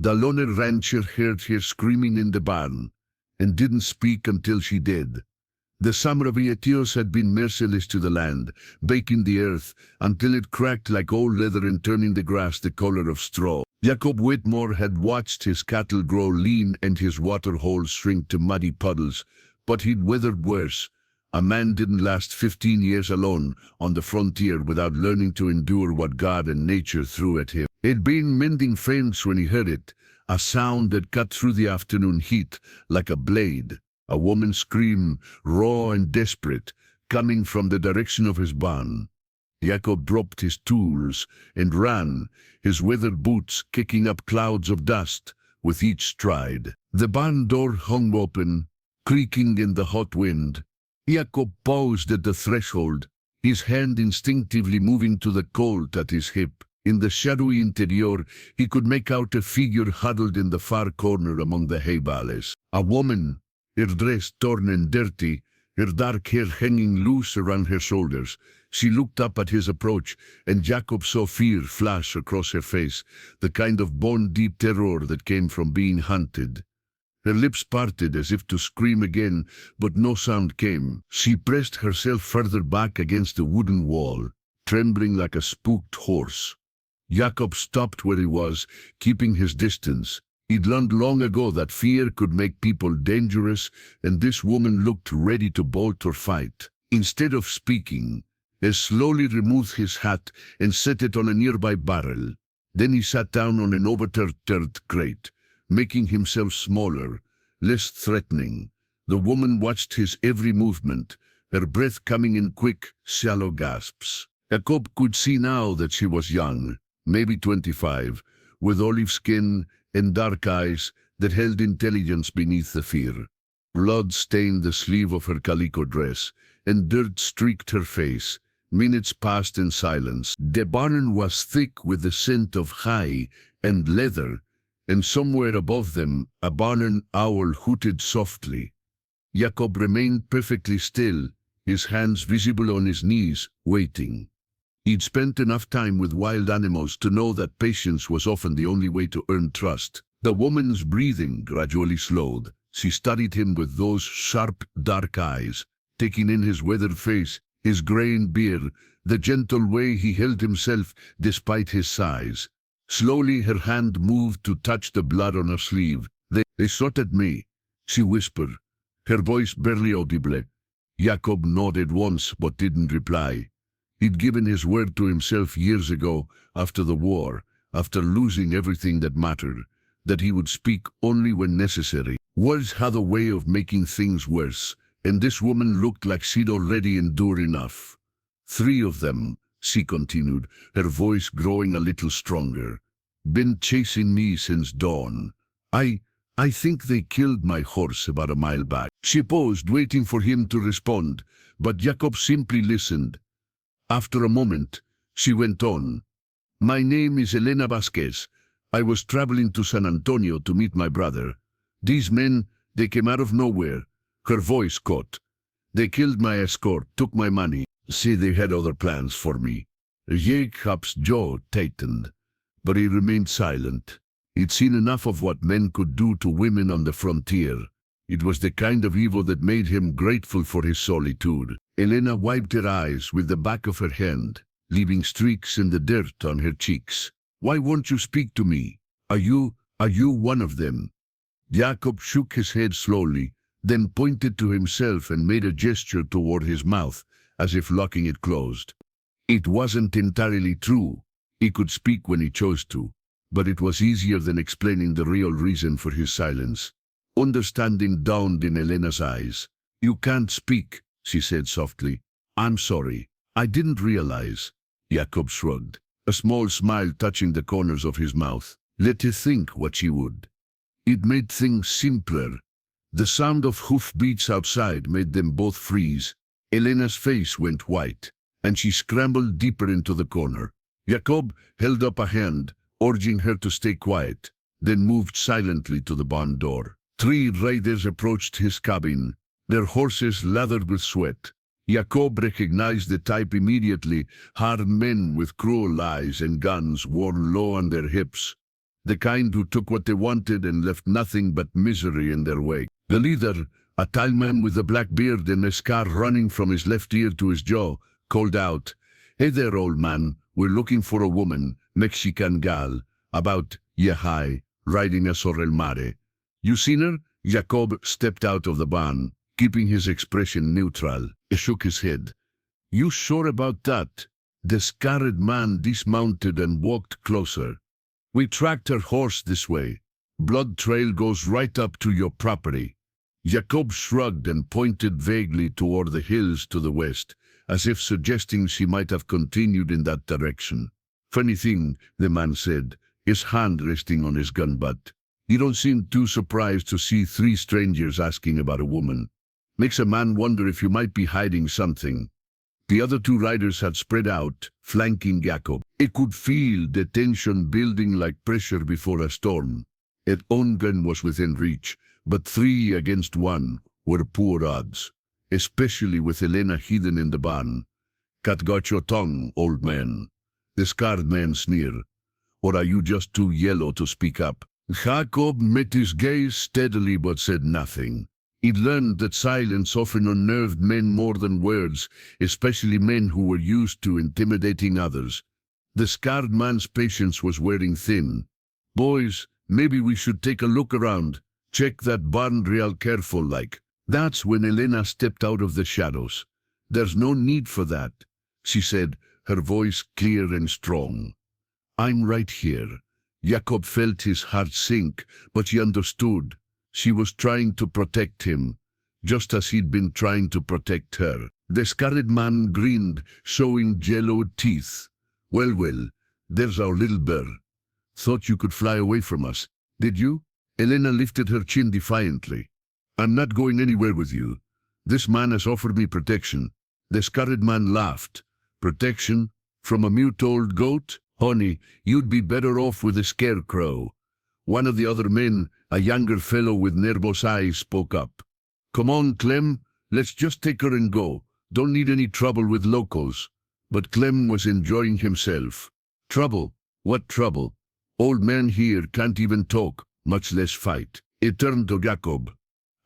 The loner rancher heard her screaming in the barn, and didn't speak until she did. The Samravietios had been merciless to the land, baking the earth until it cracked like old leather and turning the grass the color of straw. Jacob Whitmore had watched his cattle grow lean and his water holes shrink to muddy puddles, but he'd weathered worse. A man didn't last 15 years alone on the frontier without learning to endure what God and nature threw at him. He'd been mending fence when he heard it, a sound that cut through the afternoon heat like a blade. A woman's scream, raw and desperate, coming from the direction of his barn. Jacob dropped his tools and ran, his weathered boots kicking up clouds of dust with each stride. The barn door hung open, creaking in the hot wind. Jacob paused at the threshold, his hand instinctively moving to the colt at his hip. In the shadowy interior, he could make out a figure huddled in the far corner among the hay bales. A woman, her dress torn and dirty, her dark hair hanging loose around her shoulders. She looked up at his approach, and Jacob saw fear flash across her face, the kind of bone-deep terror that came from being hunted. Her lips parted as if to scream again, but no sound came. She pressed herself further back against the wooden wall, trembling like a spooked horse. Jacob stopped where he was, keeping his distance. He'd learned long ago that fear could make people dangerous, and this woman looked ready to bolt or fight. Instead of speaking, he slowly removed his hat and set it on a nearby barrel. Then he sat down on an overturned crate, making himself smaller, less threatening. The woman watched his every movement, her breath coming in quick, shallow gasps. Jacob could see now that she was young, maybe 25, with olive skin and dark eyes that held intelligence beneath the fear. Blood stained the sleeve of her calico dress, and dirt streaked her face. Minutes passed in silence. The barn was thick with the scent of hay and leather, and somewhere above them a barn owl hooted softly. Jacob remained perfectly still, his hands visible on his knees, waiting. He'd spent enough time with wild animals to know that patience was often the only way to earn trust. The woman's breathing gradually slowed. She studied him with those sharp, dark eyes, taking in his weathered face, his graying beard, the gentle way he held himself despite his size. Slowly her hand moved to touch the blood on her sleeve. They shot at me, she whispered, her voice barely audible. Jacob nodded once but didn't reply. He'd given his word to himself years ago, after the war, after losing everything that mattered, that he would speak only when necessary. Words had a way of making things worse, and this woman looked like she'd already endured enough. 3 of them, she continued, her voice growing a little stronger, been chasing me since dawn. I think they killed my horse about a mile back. She paused, waiting for him to respond, but Jacob simply listened. After a moment, she went on. My name is Elena Vasquez. I was traveling to San Antonio to meet my brother. These men, they came out of nowhere. Her voice caught. They killed my escort, took my money. See, they had other plans for me. Jacob's jaw tightened, but he remained silent. He'd seen enough of what men could do to women on the frontier. It was the kind of evil that made him grateful for his solitude. Elena wiped her eyes with the back of her hand, leaving streaks in the dirt on her cheeks. Why won't you speak to me? Are you one of them? Jacob shook his head slowly, then pointed to himself and made a gesture toward his mouth, as if locking it closed. It wasn't entirely true. He could speak when he chose to, but it was easier than explaining the real reason for his silence. Understanding dawned in Elena's eyes. You can't speak, she said softly. I'm sorry. I didn't realize. Jacob shrugged, a small smile touching the corners of his mouth. Let her think what she would. It made things simpler. The sound of hoofbeats outside made them both freeze. Elena's face went white, and she scrambled deeper into the corner. Jacob held up a hand, urging her to stay quiet, then moved silently to the barn door. 3 riders approached his cabin, their horses lathered with sweat. Jacob recognized the type immediately, hard men with cruel eyes and guns worn low on their hips. the kind who took what they wanted and left nothing but misery in their wake. The leader, a tall man with a black beard and a scar running from his left ear to his jaw, called out, "Hey there, old man, we're looking for a woman, Mexican gal, about ye high, riding a sorrel mare. You seen her?" Jacob stepped out of the barn, keeping his expression neutral. He shook his head. "You sure about that?" The scarred man dismounted and walked closer. "We tracked her horse this way. Blood trail goes right up to your property." Jacob shrugged and pointed vaguely toward the hills to the west, as if suggesting she might have continued in that direction. "Funny thing," the man said, his hand resting on his gun butt. "You don't seem too surprised to see three strangers asking about a woman. Makes a man wonder if you might be hiding something." The other two riders had spread out, flanking Jacob. He could feel the tension building like pressure before a storm. His own gun was within reach, but 3 against 1 were poor odds, especially with Elena hidden in the barn. "Cat got your tongue, old man," the scarred man sneered. "Or are you just too yellow to speak up?" Jacob met his gaze steadily but said nothing. He'd learned that silence often unnerved men more than words, especially men who were used to intimidating others. The scarred man's patience was wearing thin. "Boys, maybe we should take a look around. Check that barn real careful like." That's when Elena stepped out of the shadows. "There's no need for that," she said, her voice clear and strong. "I'm right here." Jacob felt his heart sink, but he understood. She was trying to protect him, just as he'd been trying to protect her. The scarred man grinned, showing yellowed teeth. Well, there's our little bird. Thought you could fly away from us, did you?" Elena lifted her chin defiantly. "I'm not going anywhere with you. This man has offered me protection." The scarred man laughed. "Protection? From a mute old goat? Honey, you'd be better off with a scarecrow." One of the other men, a younger fellow with nervous eyes, spoke up. "Come on, Clem, let's just take her and go. Don't need any trouble with locals." But Clem was enjoying himself. "Trouble? What trouble? Old man here can't even talk, much less fight." He turned to Jacob.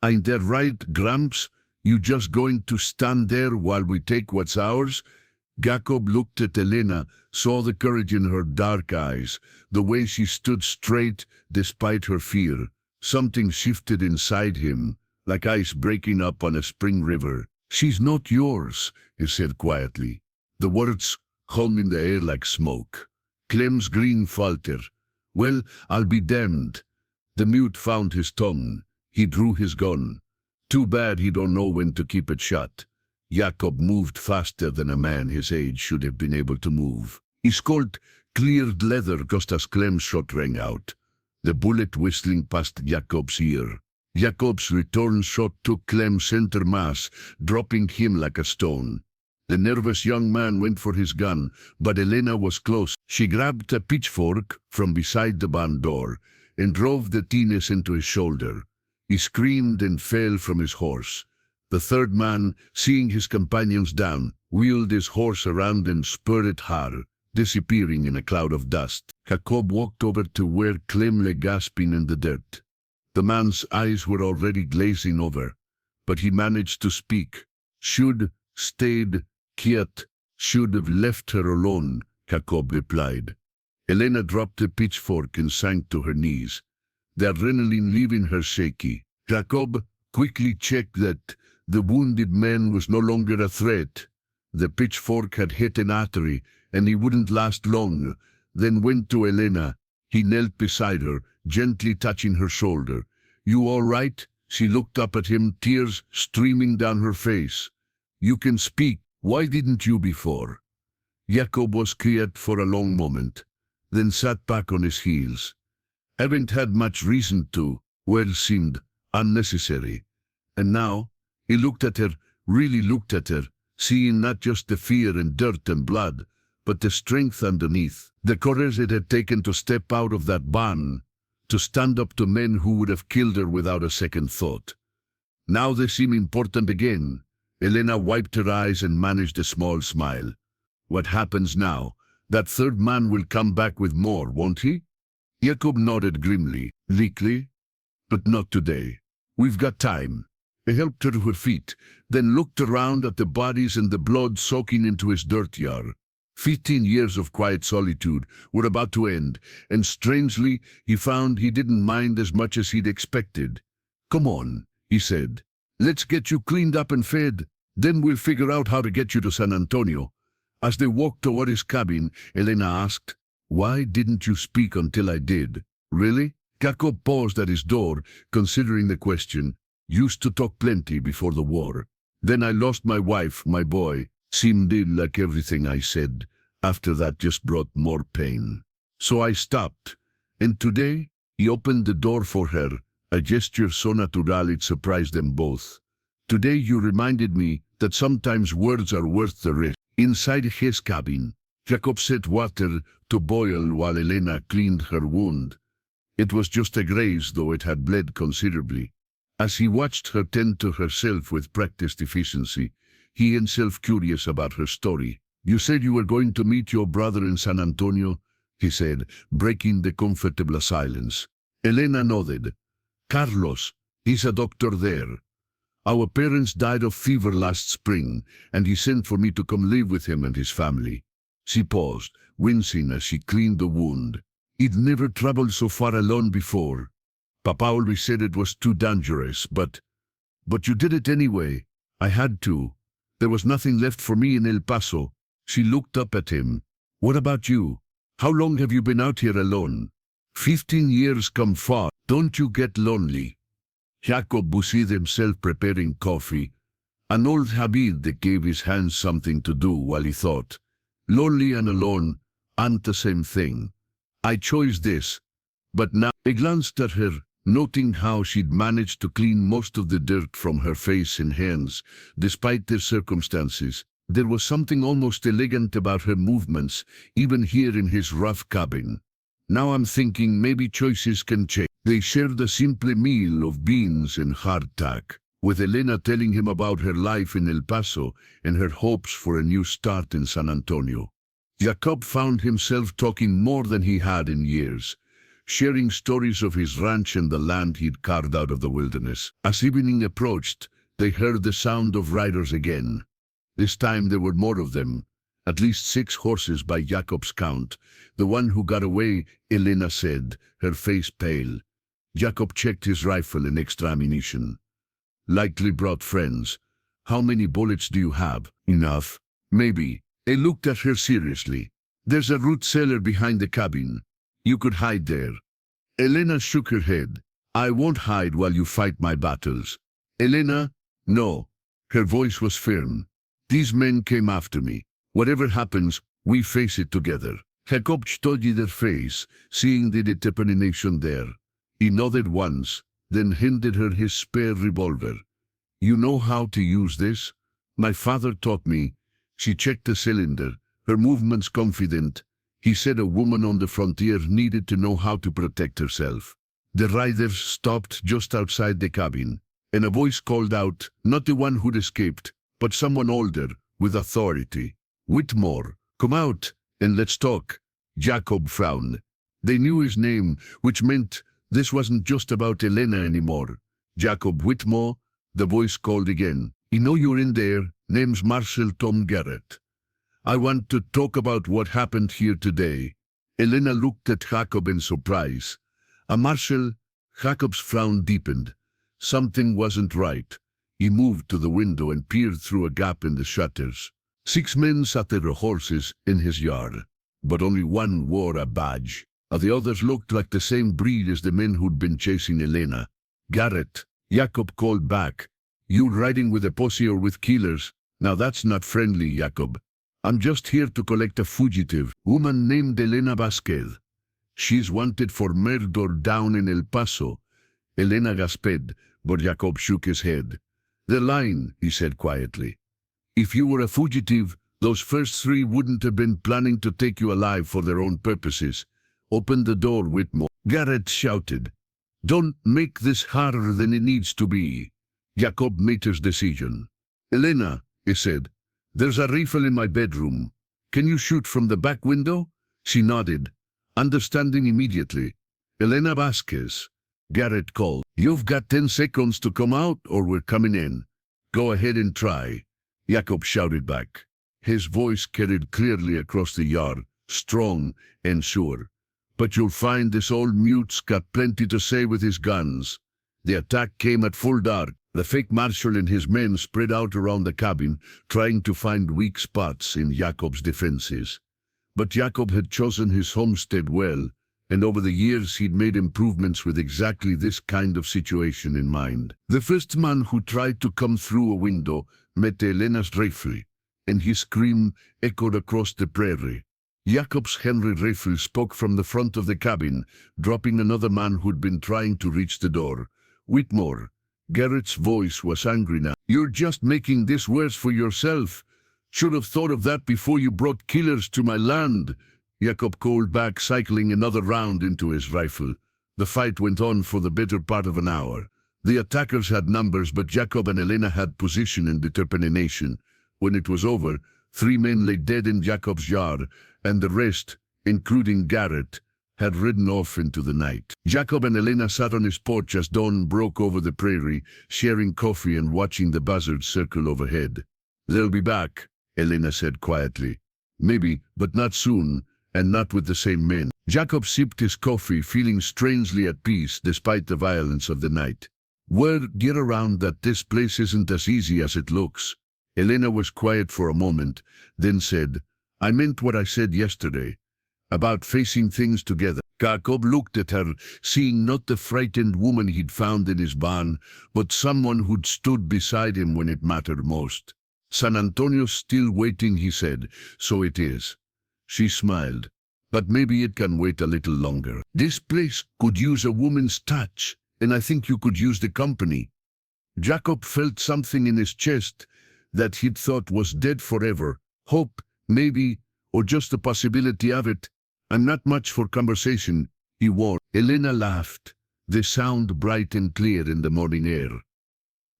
"Ain't that right, Gramps? You just going to stand there while we take what's ours?" Jacob looked at Elena, saw the courage in her dark eyes, the way she stood straight despite her fear. Something shifted inside him, like ice breaking up on a spring river. "She's not yours," he said quietly. The words hung in the air like smoke. Clem's grin faltered. "Well, I'll be damned." The mute found his tongue. He drew his gun. Too bad he don't know when to keep it shut. Jacob moved faster than a man his age should have been able to move. He scored cleared leather just as Clem's shot rang out, the bullet whistling past Jacob's ear. Jacob's return shot took Clem's center mass, dropping him like a stone. The nervous young man went for his gun, but Elena was close. She grabbed a pitchfork from beside the barn door and drove the teenage into his shoulder. He screamed and fell from his horse. The third man, seeing his companions down, wheeled his horse around and spurred it hard, disappearing in a cloud of dust. Jacob walked over to where Clem lay gasping in the dirt. The man's eyes were already glazing over, but he managed to speak. "Should stayed quiet, should have left her alone," Jacob replied. Elena dropped the pitchfork and sank to her knees, the adrenaline leaving her shaky. Jacob quickly checked that the wounded man was no longer a threat. The pitchfork had hit an artery, and he wouldn't last long. Then went to Elena. He knelt beside her, gently touching her shoulder. "You all right?" She looked up at him, tears streaming down her face. "You can speak. Why didn't you before?" Jacob was quiet for a long moment, then sat back on his heels. "Haven't had much reason to. Well, seemed unnecessary." And now, he looked at her, really looked at her, seeing not just the fear and dirt and blood, but the strength underneath, the courage it had taken to step out of that barn, to stand up to men who would have killed her without a second thought. Now they seem important again. Elena wiped her eyes and managed a small smile. "What happens now? That third man will come back with more, won't he?" Jacob nodded grimly. Likely, but not today. We've got time. He helped her to her feet, then looked around at the bodies and the blood soaking into his dirt yard. 15 years of quiet solitude were about to end, and strangely, he found he didn't mind as much as he'd expected. Come on, he said. Let's get you cleaned up and fed. Then we'll figure out how to get you to San Antonio. As they walked toward his cabin, Elena asked, "Why didn't you speak until I did?" Really? Jacob paused at his door, considering the question. Used to talk plenty before the war. Then I lost my wife, my boy. Seemed like everything I said. After that just brought more pain. So I stopped. And today, he opened the door for her, a gesture so natural it surprised them both. Today you reminded me that sometimes words are worth the risk. Inside his cabin, Jacob set water to boil while Elena cleaned her wound. It was just a graze, though it had bled considerably. As he watched her tend to herself with practiced efficiency, he himself curious about her story. You said you were going to meet your brother in San Antonio, he said, breaking the comfortable silence. Elena nodded. Carlos, he's a doctor there. Our parents died of fever last spring, and he sent for me to come live with him and his family. She paused, wincing as she cleaned the wound. He'd never traveled so far alone before. Papa always said it was too dangerous, but you did it anyway. I had to. There was nothing left for me in El Paso. She looked up at him. What about you? How long have you been out here alone? 15 years come far. Don't you get lonely? Jacob busied himself preparing coffee, an old habit that gave his hands something to do while he thought. Lonely and alone aren't the same thing. I chose this. But now he glanced at her, noting how she'd managed to clean most of the dirt from her face and hands, despite their circumstances. There was something almost elegant about her movements, even here in his rough cabin. Now I'm thinking maybe choices can change. They shared a simple meal of beans and hardtack, with Elena telling him about her life in El Paso and her hopes for a new start in San Antonio. Jacob found himself talking more than he had in years, sharing stories of his ranch and the land he'd carved out of the wilderness. As evening approached, they heard the sound of riders again. This time there were more of them, at least 6 horses by Jacob's count. The one who got away, Elena said, her face pale. Jacob checked his rifle and extra ammunition. Likely brought friends. How many bullets do you have? Enough. Maybe. He looked at her seriously. There's a root cellar behind the cabin. You could hide there. Elena shook her head. I won't hide while you fight my battles. Elena? No. Her voice was firm. These men came after me. Whatever happens, we face it together. Jacob studied her face, seeing the determination there. He nodded once, then handed her his spare revolver. You know how to use this? My father taught me. She checked the cylinder, her movements confident. He said a woman on the frontier needed to know how to protect herself. The riders stopped just outside the cabin, and a voice called out, not the one who'd escaped, but someone older, with authority. Whitmore, come out, and let's talk. Jacob frowned. They knew his name, which meant this wasn't just about Elena anymore. Jacob Whitmore, the voice called again. I know you're in there. Name's Marshal Tom Garrett. I want to talk about what happened here today. Elena looked at Jacob in surprise. A marshal? Jacob's frown deepened. Something wasn't right. He moved to the window and peered through a gap in the shutters. 6 men sat their horses in his yard, but only one wore a badge. The others looked like the same breed as the men who'd been chasing Elena. Garrett, Jacob called back. You riding with a posse or with killers? Now that's not friendly, Jacob. I'm just here to collect a fugitive woman named Elena Vasquez. She's wanted for murder down in El Paso. Elena gasped, but Jacob shook his head. The line, he said quietly. If you were a fugitive, those first 3 wouldn't have been planning to take you alive for their own purposes. Open the door, Whitmore. Garrett shouted. Don't make this harder than it needs to be. Jacob made his decision. Elena, he said, there's a rifle in my bedroom. Can you shoot from the back window? She nodded, understanding immediately. Elena Vasquez. Garrett called. You've got 10 seconds to come out or we're coming in. Go ahead and try. Jacob shouted back. His voice carried clearly across the yard, strong and sure. But you'll find this old mute's got plenty to say with his guns. The attack came at full dark. The fake marshal and his men spread out around the cabin, trying to find weak spots in Jacob's defenses. But Jacob had chosen his homestead well, and over the years he'd made improvements with exactly this kind of situation in mind. The first man who tried to come through a window met Elena's rifle, and his scream echoed across the prairie. Jacob's Henry rifle spoke from the front of the cabin, dropping another man who'd been trying to reach the door. Whitmore. Garrett's voice was angry now. You're just making this worse for yourself. Should have thought of that before you brought killers to my land. Jacob called back, cycling another round into his rifle. The fight went on for the better part of an hour. The attackers had numbers, but Jacob and Elena had position and determination. When it was over, 3 men lay dead in Jacob's yard, and the rest, including Garrett, had ridden off into the night. Jacob and Elena sat on his porch as dawn broke over the prairie, sharing coffee and watching the buzzards circle overhead. They'll be back, Elena said quietly. Maybe, but not soon, and not with the same men. Jacob sipped his coffee, feeling strangely at peace despite the violence of the night. Word get around that this place isn't as easy as it looks. Elena was quiet for a moment, then said, I meant what I said yesterday, about facing things together. Jacob looked at her, seeing not the frightened woman he'd found in his barn, but someone who'd stood beside him when it mattered most. San Antonio's still waiting, he said, so it is. She smiled, but maybe it can wait a little longer. This place could use a woman's touch, and I think you could use the company. Jacob felt something in his chest that he'd thought was dead forever. Hope, maybe, or just the possibility of it. I'm not much for conversation, he warned. Elena laughed, the sound bright and clear in the morning air.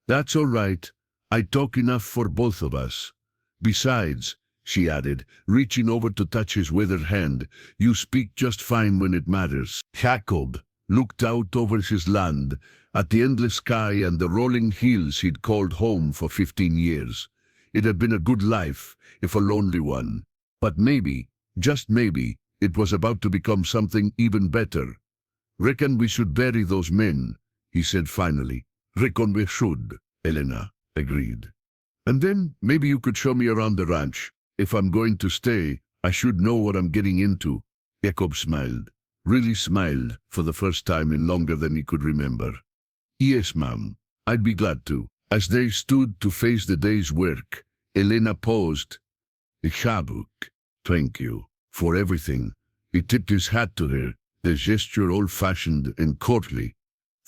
That's all right. I talk enough for both of us. Besides, she added, reaching over to touch his withered hand, you speak just fine when it matters. Jacob looked out over his land, at the endless sky and the rolling hills he'd called home for 15 years. It had been a good life, if a lonely one. But maybe, just maybe, it was about to become something even better. Reckon we should bury those men, he said finally. Reckon we should, Elena agreed. And then maybe you could show me around the ranch. If I'm going to stay, I should know what I'm getting into. Jacob smiled, really smiled, for the first time in longer than he could remember. Yes, ma'am, I'd be glad to. As they stood to face the day's work, Elena paused. Jacob, thank you for everything. He tipped his hat to her, the gesture old-fashioned and courtly.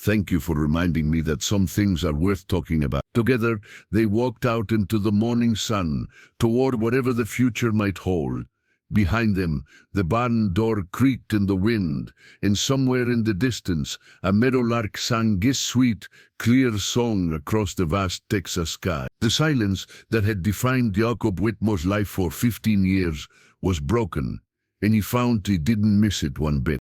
Thank you for reminding me that some things are worth talking about. Together, they walked out into the morning sun, toward whatever the future might hold. Behind them, the barn door creaked in the wind, and somewhere in the distance, a meadowlark sang his sweet, clear song across the vast Texas sky. The silence that had defined Jacob Whitmore's life for 15 years was broken, and he found he didn't miss it one bit.